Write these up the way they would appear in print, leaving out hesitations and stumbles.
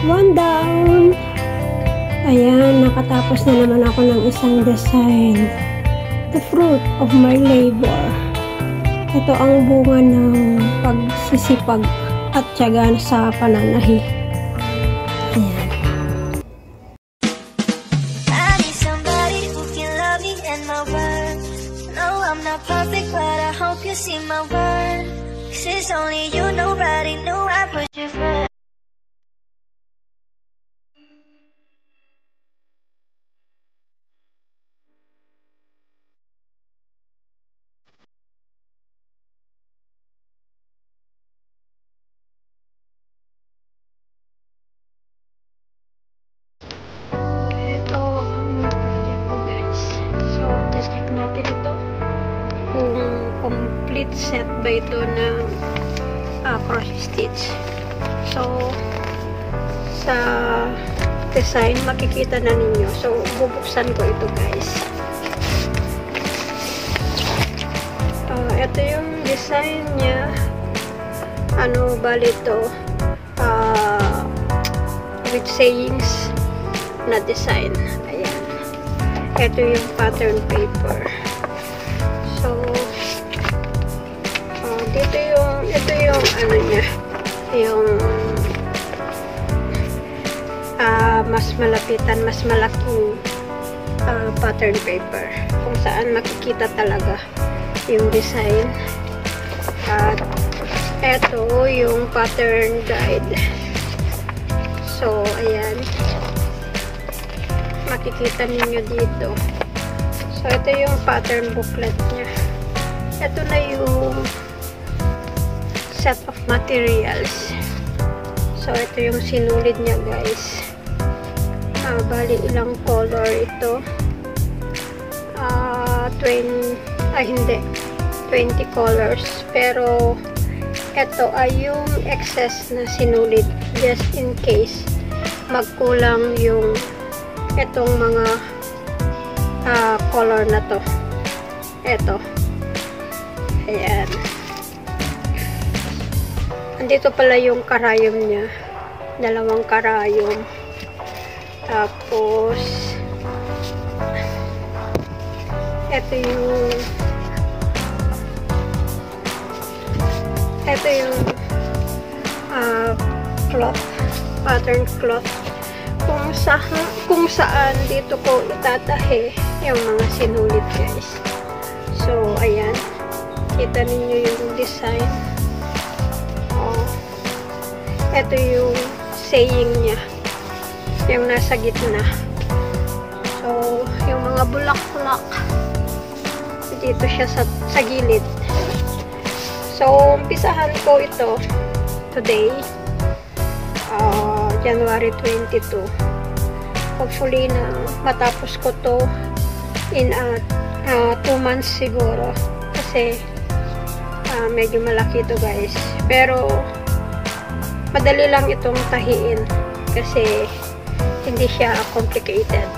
One down! Ayan, nakatapos na naman ako ng isang design. The fruit of my labor. Ito ang bunga ng pagsisipag at tiyaga sa pananahi. Ayan. I need somebody who can love me and my word. No, I'm not perfect, but I hope you see my word. 'Cause it's only you, nobody knew I put you first. Ito ang project ko, guys. So, test natin ito. Kung complete set ba ito ng cross stitch. So, sa design, makikita na ninyo. So, bubuksan ko ito, guys. Ito yung design niya. Ano, bali ito. With sayings na design. Ayan. Ito yung pattern paper. So, ito yung ano niya, yung mas malapitan, mas malaking pattern paper. Kung saan makikita talaga yung design. At ito yung pattern guide. So, ayan. Makikita ninyo dito. So, ito yung pattern booklet niya. Ito na yung set of materials. So, ito yung sinulid niya, guys. Bali, ilang color ito. 20 colors. Pero, ito ay yung excess na sinulid. Just in case magkulang yung itong mga color na to. Ito. Ayan. Andito pala yung karayom niya. Dalawang karayom. Tapos ito yung cloth. Pattern cloth. Kung saan dito ko itatahe yung mga sinulid, guys. So, ayan. Kita ninyo yung design. Ito yung saying niya. Yung nasa gitna. So, yung mga bulak-bulak. Dito siya sa gilid. So, umpisahan ko ito today. January 22. Hopefully na matapos ko to in 2 months siguro. Kasi medyo malaki to, guys. Pero madali lang itong tahiin kasi hindi siya complicated.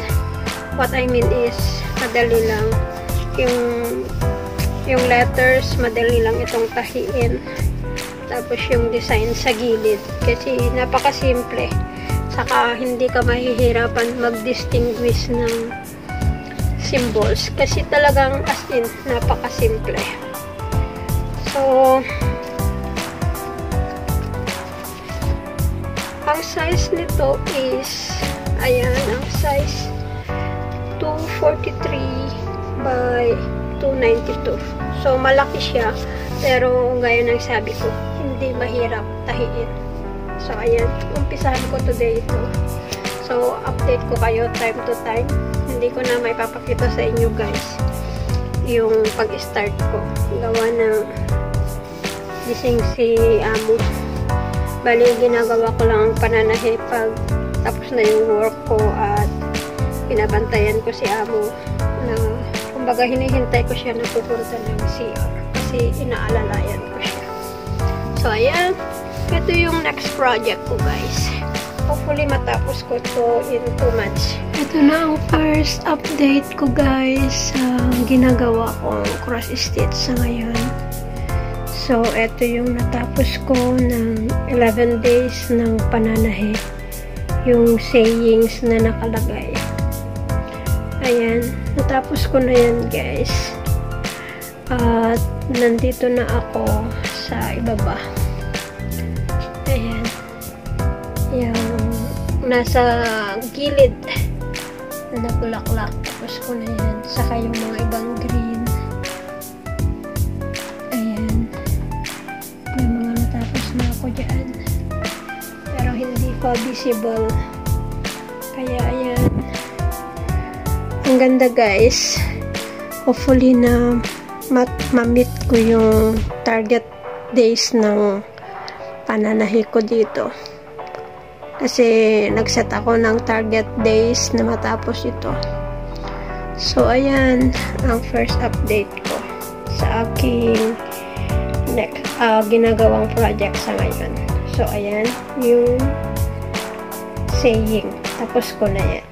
What I mean is madali lang yung letters, madali lang itong tahiin. Tapos yung design sa gilid kasi napakasimple. Saka hindi ka mahihirapan mag-distinguish ng symbols kasi talagang as in napakasimple. So, ang size nito is, ayan, ang size 243 by 292. So, malaki siya. Pero, gaya ng sabi ko, hindi mahirap tahiin. So, ayan. Umpisahan ko today ito. So, update ko kayo time to time. Hindi ko na may papakita sa inyo, guys, yung pag-start ko. Gawa ng gising si Amo. Bali, ginagawa ko lang ang pananahi pag tapos na yung work ko at pinabantayan ko si Amo na kumbaga hinihintay ko siya na pupunta ng CR kasi inaalalayan ko siya. So, ayan. Ito yung next project ko, guys. Hopefully, matapos ko to in 2 months. Ito na ang first update ko, guys, sa ginagawa kong cross stitch sa ngayon. So, ito yung natapos ko ng 11 days ng pananahi. yung sayings na nakalagay. Ayan, natapos ko na yan guys. At nandito na ako sa ibaba. Ayan, yung nasa gilid na bulaklak. Tapos ko na yan. Saka yung mga ibang green. Ayan, yung mga natapos na ako dyan. Pero hindi pa visible. Kaya ayan, ang ganda guys. Hopefully na ma-meet ko yung target days ng pananahi ko dito. Kasi nag-set ako ng target days na matapos ito. So ayan ang first update ko sa aking ginagawang project sa ngayon. So ayan yung saying. Tapos ko na yan.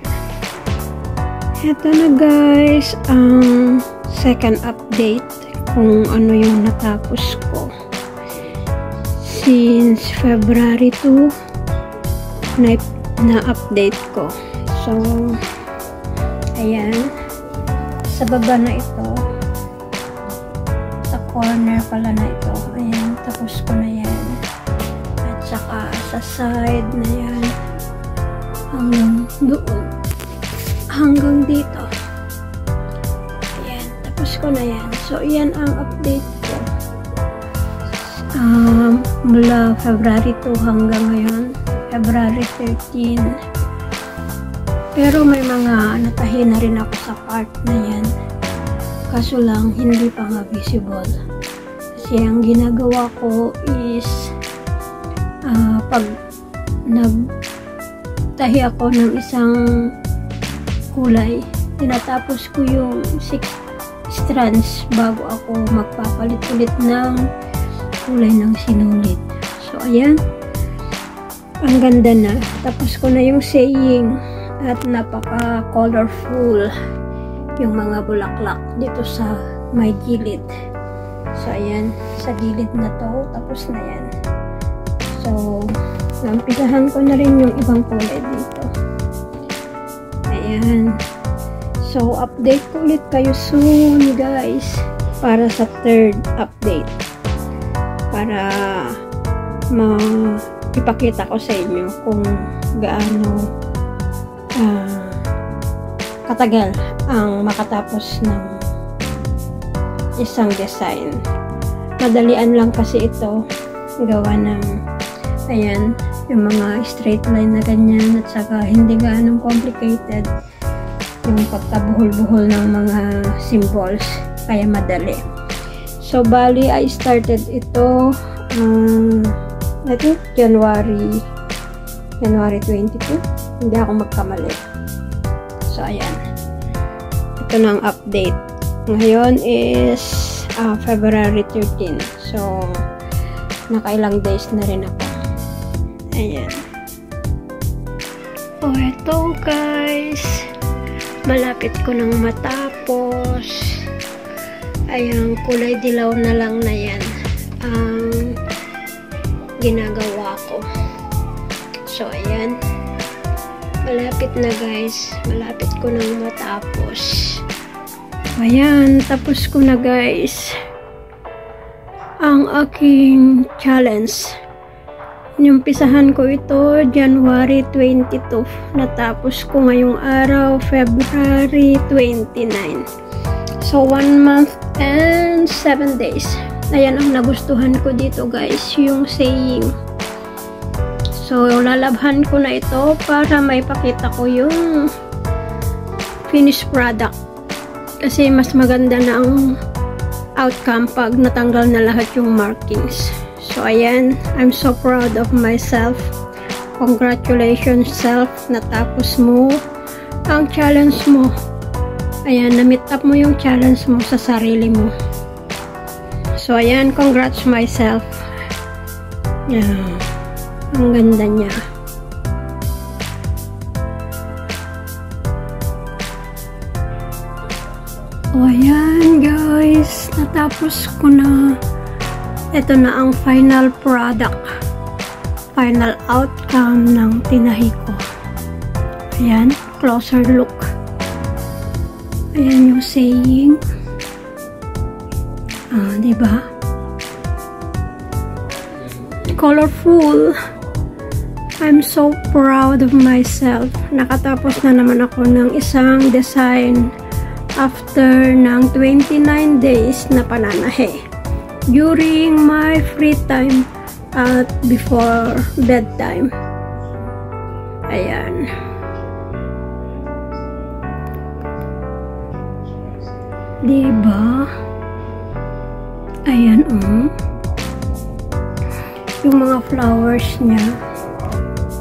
Ito na guys ang second update kung ano yung natapos ko since February 2 na update ko. So ayan, sa baba na ito, sa corner pala na ito, ayan, tapos ko na yan. At saka sa side na yan hanggang doon, hanggang dito. Ayan, tapos ko na yan. So yan ang update ko mula February 2 hanggang ngayon, February 13. Pero may mga natahi na rin ako sa part na yan. Kaso lang, hindi pa nga visible. Kasi ang ginagawa ko is pag nagtahi ako ng isang kulay, tinatapos ko yung 6 strands bago ako magpapalit ulit ng kulay ng sinulit. So ayan, ang ganda na. Tapos ko na yung saying at napaka colorful yung mga bulaklak dito sa may gilid. So ayan, sa gilid na to, tapos na yan. So nampisahan ko na rin yung ibang kulay dito. Ayan, so update ko ulit kayo soon guys para sa third update, para ipakita ko sa inyo kung gaano katagal ang makatapos ng isang design. Madalian lang kasi ito gawa ng ayan, yung mga straight line na ganyan, at saka hindi gaano complicated yung pagkabuhol-buhol ng mga symbols, kaya madali. So bali I started ito January 22, hindi ako magkamali. So ayan, ito na ang update. Ngayon is February 13. So nakailang days na rin ako. Ayan. O eto guys, malapit ko nang matapos. Ayan, kulay dilaw na lang na yan ang ginagawa ko. So ayan, malapit na guys, malapit ko nang matapos. Ayan, tapos ko na guys ang aking challenge. Inumpisahan ko ito January 22, natapos ko ngayong araw February 29. So 1 month and 7 days. Ayan ang nagustuhan ko dito guys, yung saying. So lalabhan ko na ito para may pakita ko yung finished product. Kasi mas maganda na ang outcome pag natanggal na lahat yung markings. So ayan, I'm so proud of myself. Congratulations self, natapos mo ang challenge mo. Ayan, na-meet up mo yung challenge mo sa sarili mo. So ayan, congrats myself. Ayan, ang ganda niya. O ayan guys, natapos ko na. Ito na ang final product, final outcome ng tinahi ko. Ayan, closer look. Ayan yung saying. Diba? Colorful. I'm so proud of myself. Nakatapos na naman ako ng isang design after ng 29 days na pananahe. During my free time at before bedtime. Ayan. Diba? Ayan, yung mga flowers niya.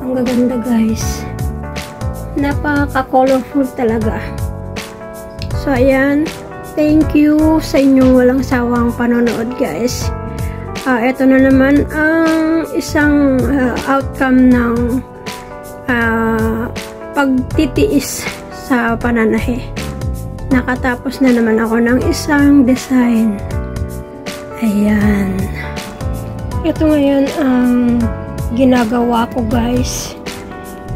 Ang gaganda, guys. Napaka-colorful talaga. So, ayan. Thank you sa inyong walang sawang panonood, guys. Ito na naman ang isang outcome ng pagtitiis sa pananahe. Nakatapos na naman ako ng isang design. Ayan. Ito ngayon ang ginagawa ko, guys.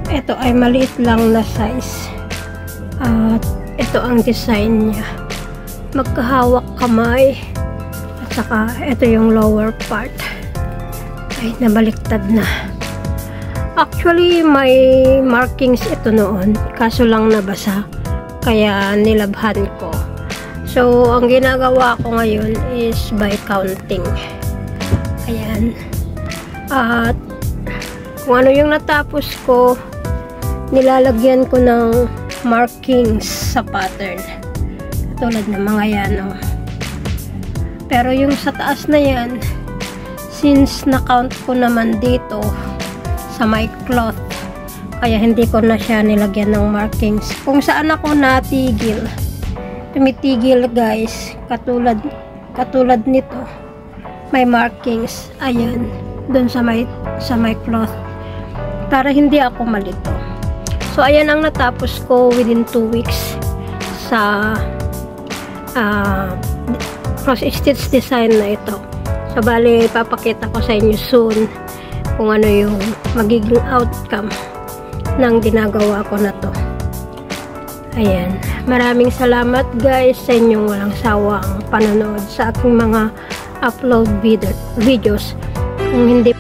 Ito ay maliit lang na size. At ito ang design niya. Magkahawak kamay. At saka ito yung lower part. Ay, nabaliktad na. Actually, may markings ito noon. Kaso lang nabasa. Kaya nilabhan ko. So, ang ginagawa ko ngayon is by counting. Ayan. At kung ano yung natapos ko, nilalagyan ko ng markings sa pattern. Tulad ng mga yan, oh. Pero yung sa taas na yan, since na-count ko naman dito sa my cloth, kaya hindi ko na siya nilagyan ng markings. Kung saan ako natigil, tumitigil, guys, katulad nito, may markings, ayan, dun sa my cloth, para hindi ako malito. So, ayan ang natapos ko within 2 weeks sa cross-stitch design na ito. So, bali, papakita ko sa inyo soon kung ano yung magiging outcome ng ginagawa ko na to. Ayan. Maraming salamat, guys, sa inyong walang sawang panonood sa aking mga upload videos. Kung hindi